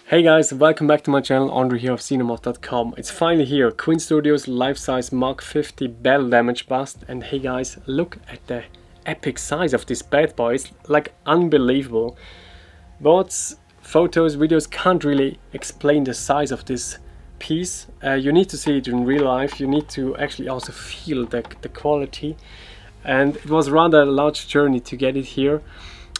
Hey guys, welcome back to my channel, Andre here of Cinemoth.com. It's finally here, Queen Studios life-size Mark 50 battle damage bust. And hey guys, look at the epic size of this bad boy. It's like unbelievable. But photos, videos can't really explain the size of this piece. You need to see it in real life. You need to actually also feel the quality. And it was rather a large journey to get it here.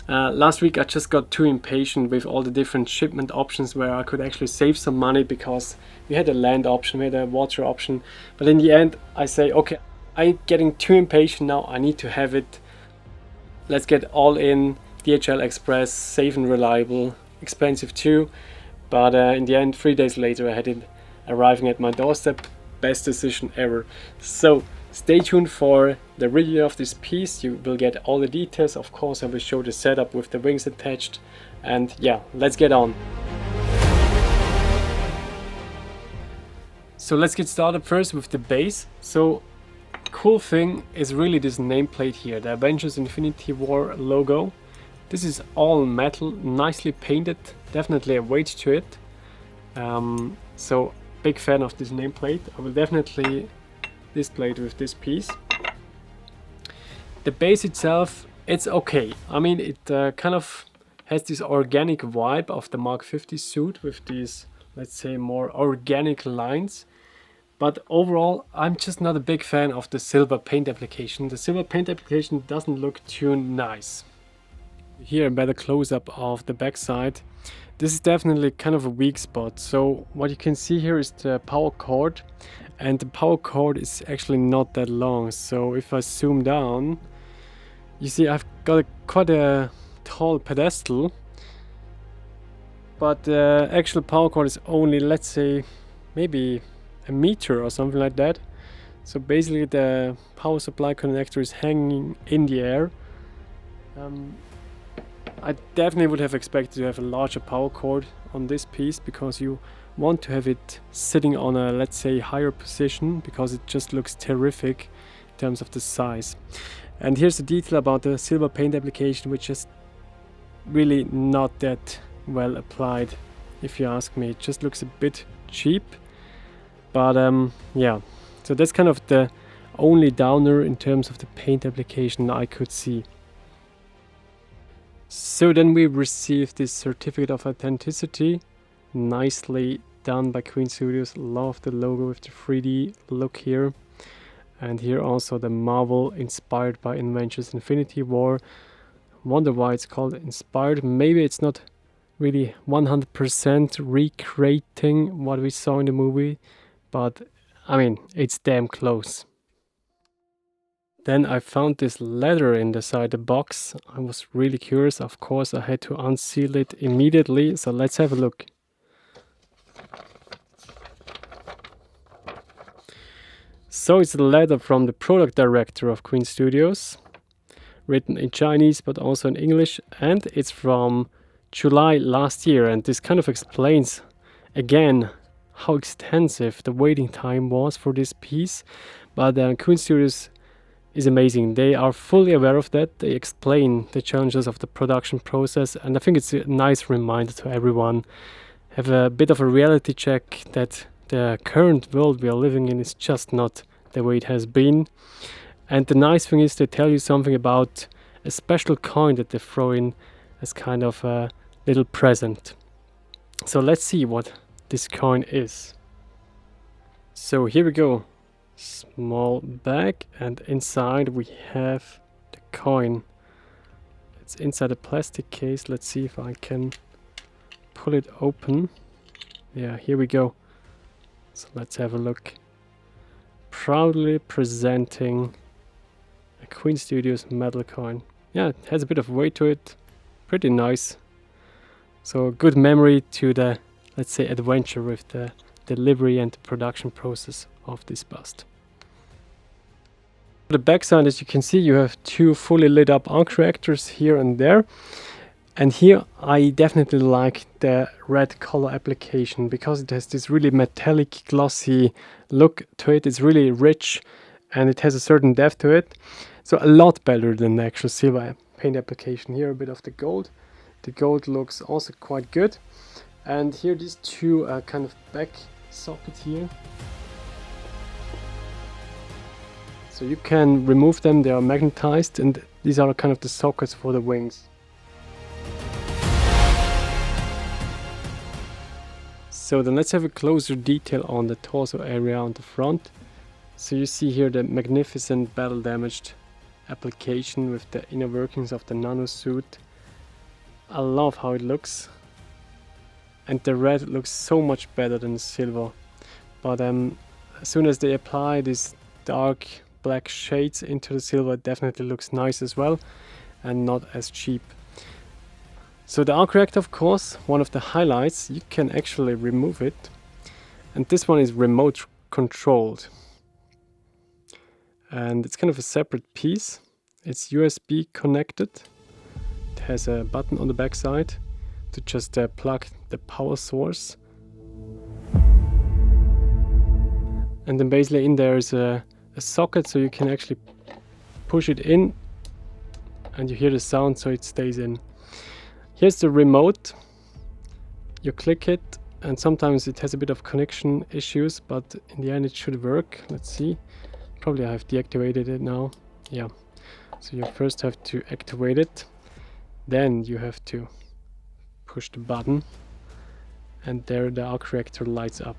Last week I just got too impatient with all the different shipment options where I could actually save some money, because we had a land option, we had a water option, but in the end I say, okay, I'm getting too impatient now, I need to have it. Let's get all in, DHL Express, safe and reliable, expensive too, but in the end 3 days later I had it arriving at my doorstep. Best decision ever. So stay tuned for the review of this piece. You will get all the details. Of course, I will show the setup with the wings attached. And yeah, let's get on. So let's get started first with the base. So cool thing is really this nameplate here, the Avengers Infinity War logo. This is all metal, nicely painted, definitely a weight to it. So big fan of this nameplate. I will definitely display it with this piece. The base itself, it's okay. I mean, it kind of has this organic vibe of the Mark 50 suit with these, let's say, more organic lines. But overall, I'm just not a big fan of the silver paint application. The silver paint application doesn't look too nice. Here a better close-up of the backside. This is definitely kind of a weak spot. So what you can see here is the power cord, and the power cord is actually not that long. So if I zoom down, you see I've got quite a tall pedestal, but the actual power cord is only, let's say, maybe a meter or something like that. So basically the power supply connector is hanging in the air. I definitely would have expected to have a larger power cord on this piece, because you want to have it sitting on a, let's say, higher position, because it just looks terrific in terms of the size. And here's the detail about the silver paint application, which is really not that well applied, if you ask me. It just looks a bit cheap, but yeah, so that's kind of the only downer in terms of the paint application I could see. So then we received this certificate of authenticity, nicely done by Queen Studios. Love the logo with the 3D look here. And here also the Marvel inspired by Avengers Infinity War. Wonder why it's called inspired. Maybe it's not really 100% recreating what we saw in the movie, but I mean, it's damn close. Then I found this letter inside the box. I was really curious. Of course, I had to unseal it immediately. So let's have a look. So it's a letter from the product director of Queen Studios, written in Chinese but also in English, and it's from July last year. And this kind of explains again how extensive the waiting time was for this piece. But Queen Studios is amazing. They are fully aware of that. They explain the challenges of the production process, and I think it's a nice reminder to everyone. Have a bit of a reality check that the current world we are living in is just not the way it has been. And the nice thing is they tell you something about a special coin that they throw in as kind of a little present. So let's see what this coin is. So here we go. Small bag, and inside we have the coin. It's inside a plastic case. Let's see if I can pull it open. Yeah, here we go. So let's have a look. Proudly presenting a Queen Studios metal coin. Yeah, it has a bit of weight to it. Pretty nice. So a good memory to the, let's say, adventure with the delivery and the production process of this bust. The backside, as you can see, you have two fully lit up arc reactors here and there. And here I definitely like the red color application, because it has this really metallic glossy look to it. It's really rich and it has a certain depth to it. So a lot better than the actual silver paint application. Here a bit of the gold. The gold looks also quite good. And here these two kind of back sockets here. So you can remove them, they are magnetized, and these are kind of the sockets for the wings. So then let's have a closer detail on the torso area on the front. So you see here the magnificent battle damaged application with the inner workings of the nano suit. I love how it looks. And the red looks so much better than the silver. But as soon as they apply these dark black shades into the silver, it definitely looks nice as well and not as cheap. So the arc reactor, of course, one of the highlights, you can actually remove it. And this one is remote controlled. And it's kind of a separate piece. It's USB connected. It has a button on the back side to just plug the power source. And then basically in there is a socket, so you can actually push it in and you hear the sound, so it stays in. Here's the remote. You click it and sometimes it has a bit of connection issues, but in the end it should work. Let's see. Probably I have deactivated it now. Yeah. So you first have to activate it. Then you have to push the button. And there the arc reactor lights up.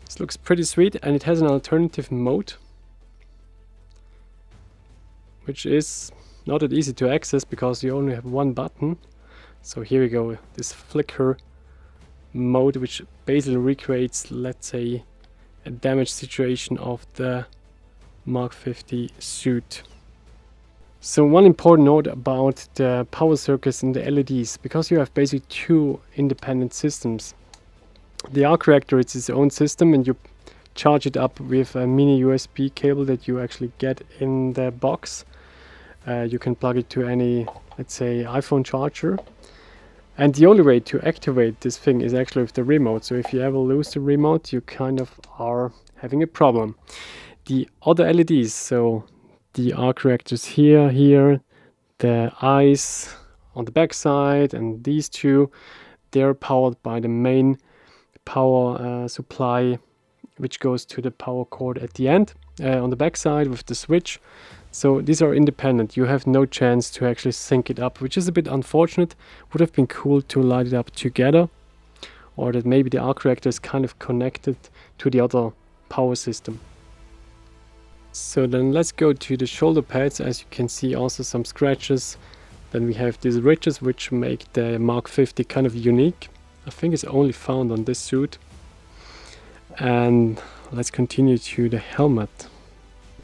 This looks pretty sweet, and it has an alternative mode, which is not that easy to access because you only have one button. So here we go, this flicker mode, which basically recreates, let's say, a damaged situation of the Mark 50 suit. So one important note about the power circuits and the LEDs, because you have basically two independent systems. The arc reactor is its own system, and you charge it up with a mini USB cable that you actually get in the box. You can plug it to any, let's say, iPhone charger. And the only way to activate this thing is actually with the remote. So if you ever lose the remote, you kind of are having a problem. The other LEDs, so the arc reactors here, the eyes on the back side, and these two, they're powered by the main power supply, which goes to the power cord at the end on the back side with the switch. So these are independent. You have no chance to actually sync it up, which is a bit unfortunate. Would have been cool to light it up together, or that maybe the arc reactor is kind of connected to the other power system. So then let's go to the shoulder pads. As you can see, also some scratches. Then we have these ridges which make the Mark 50 kind of unique. I think it's only found on this suit. And let's continue to the helmet.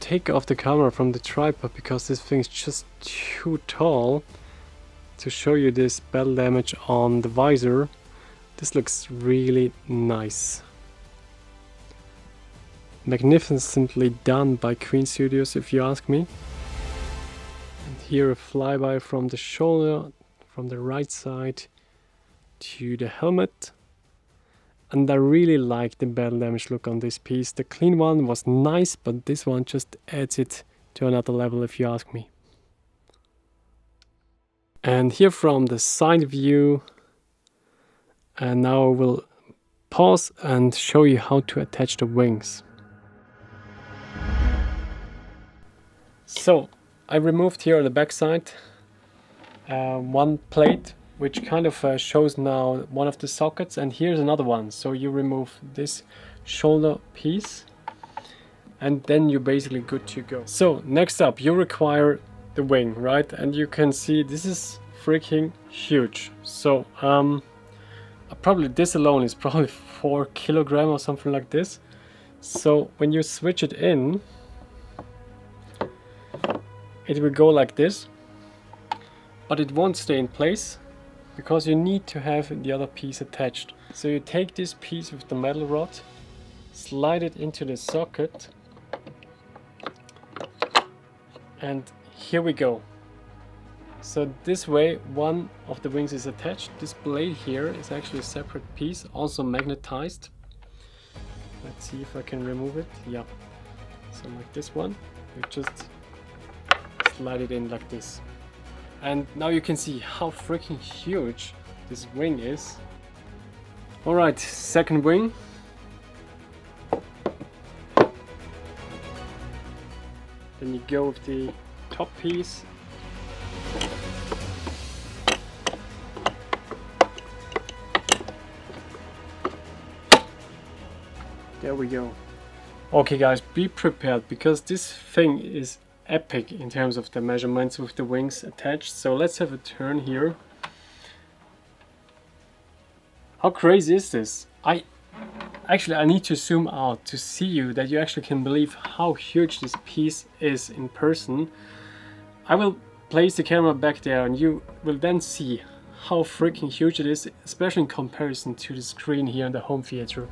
Take off the camera from the tripod because this thing is just too tall to show you this battle damage on the visor. This looks really nice. Magnificently done by Queen Studios, if you ask me. And here a flyby from the shoulder, from the right side to the helmet. And I really like the battle damage look on this piece. The clean one was nice, but this one just adds it to another level, if you ask me. And here from the side view, and now I will pause and show you how to attach the wings. So I removed here on the back side one plate, which kind of shows now one of the sockets, and here's another one. So you remove this shoulder piece and then you're basically good to go. So next up you require the wing, right? And you can see this is freaking huge. So probably this alone is probably 4 kilograms or something like this. So when you switch it in, it will go like this, but it won't stay in place because you need to have the other piece attached. So you take this piece with the metal rod, slide it into the socket, and here we go. So this way one of the wings is attached. This blade here is actually a separate piece, also magnetized. Let's see if I can remove it. Yeah, so like this one, you just slide it in like this. And now you can see how freaking huge this wing is. Alright, second wing. Then you go with the top piece. There we go. Okay guys, be prepared, because this thing is epic in terms of the measurements with the wings attached. So let's have a turn here. How crazy is this? I need to zoom out to see you, that you actually can believe how huge this piece is in person. I will place the camera back there and you will then see how freaking huge it is, especially in comparison to the screen here in the home theater.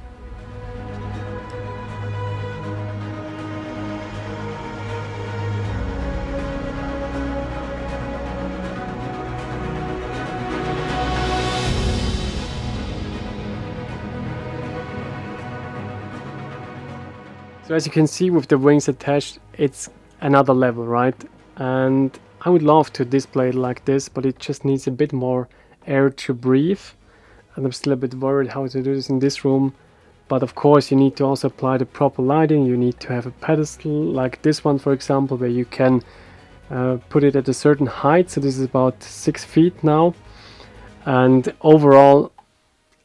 So as you can see, with the wings attached, it's another level, right? And I would love to display it like this, but it just needs a bit more air to breathe. And I'm still a bit worried how to do this in this room. But of course, you need to also apply the proper lighting. You need to have a pedestal like this one, for example, where you can put it at a certain height. So this is about 6 feet now. And overall,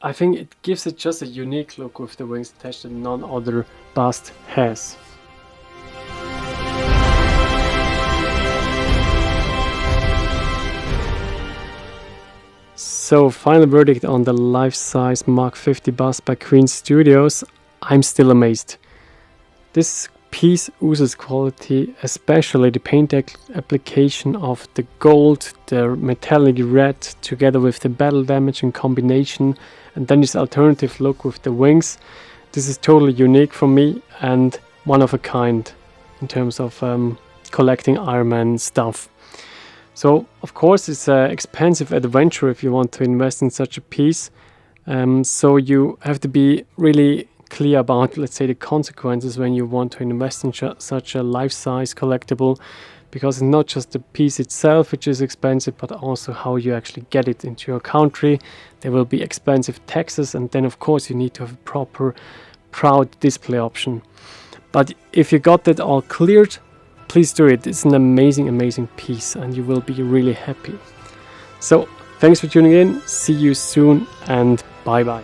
I think it gives it just a unique look with the wings attached that none other bust has. So, final verdict on the life-size Mark 50 bust by Queen Studios. I'm still amazed. This piece oozes quality, especially the paint application of the gold, the metallic red, together with the battle damage in combination, and then this alternative look with the wings. This is totally unique for me and one of a kind in terms of collecting Iron Man stuff. So of course it's an expensive adventure if you want to invest in such a piece. So you have to be really clear about, let's say, the consequences when you want to invest in such a life-size collectible, because it's not just the piece itself which is expensive, but also how you actually get it into your country. There will be expensive taxes, and then of course you need to have a proper proud display option. But if you got that all cleared, please do it. It's an amazing piece and you will be really happy. So thanks for tuning in, see you soon, and bye bye.